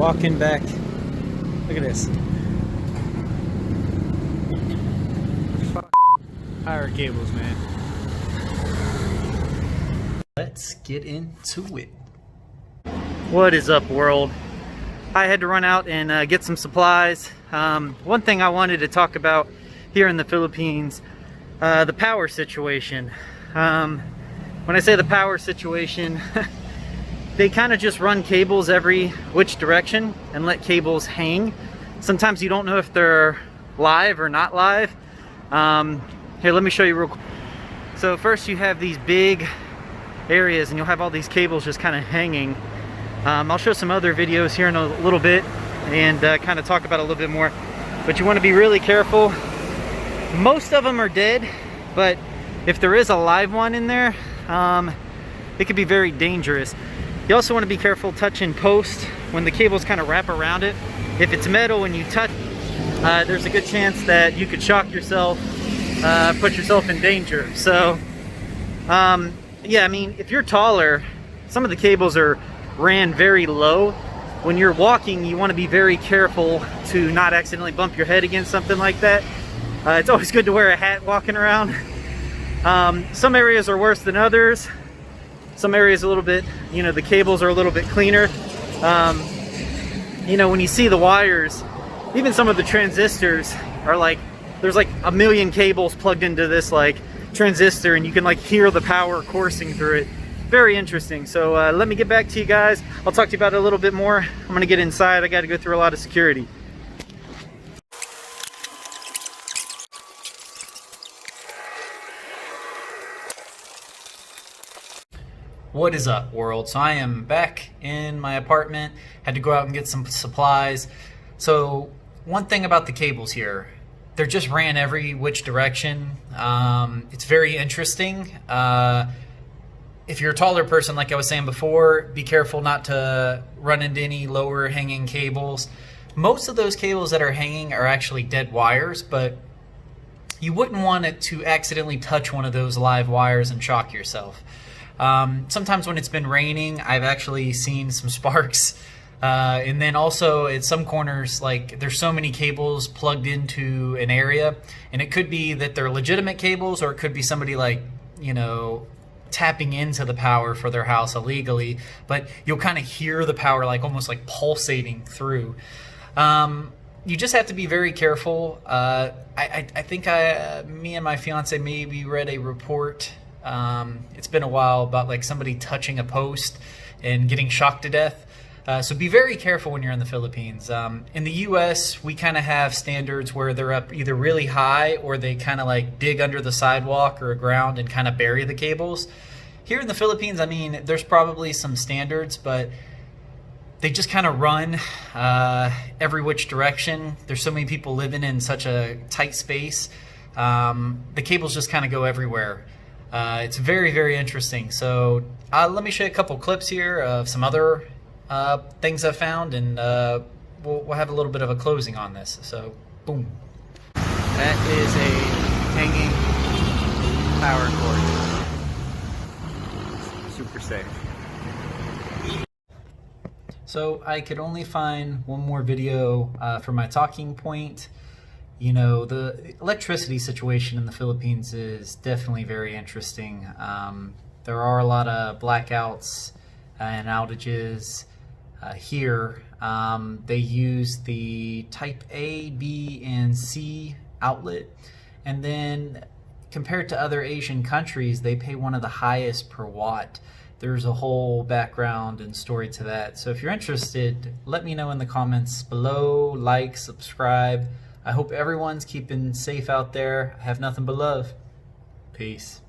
walking back. Look at this. Fucking power cables, man. Let's get into it. What is up, world? I had to run out and get some supplies. One thing I wanted to talk about here in the Philippines, the power situation. When I say the power situation, they kind of just run cables every which direction and let cables hang. Sometimes you don't know if they're live or not live. Here, let me show you real quick. So first you have these big areas and you'll have all these cables just kind of hanging. I'll show some other videos here in a little bit and kind of talk about it a little bit more. But you want to be really careful. Most of them are dead, but if there is a live one in there, it could be very dangerous. You also want to be careful touching posts when the cables kind of wrap around it. If it's metal and you touch, there's a good chance that you could shock yourself, put yourself in danger. So, yeah, I mean, if you're taller, some of the cables are ran very low. When you're walking, you want to be very careful to not accidentally bump your head against something like that. It's always good to wear a hat walking around. Some areas are worse than others. Some areas a little bit, you know, the cables are a little bit cleaner. You know, when you see the wires, even some of the transistors are like, there's like a million cables plugged into this like transistor, and you can like hear the power coursing through it. Very interesting. So let me get back to you guys. I'll talk to you about it a little bit more. I'm gonna get inside. I got to go through a lot of security. What is up, world? So I am back in my apartment. Had to go out and get some supplies. So one thing about the cables here, they're just ran every which direction. It's very interesting. If you're a taller person, like I was saying before, be careful not to run into any lower hanging cables. Most of those cables that are hanging are actually dead wires, but you wouldn't want it to accidentally touch one of those live wires and shock yourself. Sometimes when it's been raining, I've actually seen some sparks. And then also at some corners, like there's so many cables plugged into an area, and it could be that they're legitimate cables, or it could be somebody like, you know, tapping into the power for their house illegally, but you'll kind of hear the power like almost like pulsating through. You just have to be very careful. I think me and my fiance maybe read a report, it's been a while, about like somebody touching a post and getting shocked to death. So be very careful when you're in the Philippines. In the US, we kind of have standards where they're up either really high or they kind of like dig under the sidewalk or ground and kind of bury the cables. Here in the Philippines, I mean, there's probably some standards, but they just kind of run every which direction. There's so many people living in such a tight space. The cables just kind of go everywhere. It's very, very interesting. So let me show you a couple clips here of some other things I've found, and we'll have a little bit of a closing on this. So, boom. That is a hanging power cord. Super safe. So I could only find one more video for my talking point. You know, the electricity situation in the Philippines is definitely very interesting. There are a lot of blackouts and outages. Here, they use the type A, B, and C outlet, and then compared to other Asian countries, they pay one of the highest per watt. There's a whole background and story to that. So if you're interested, let me know in the comments below. Like, subscribe. I hope everyone's keeping safe out there. I have nothing but love. Peace.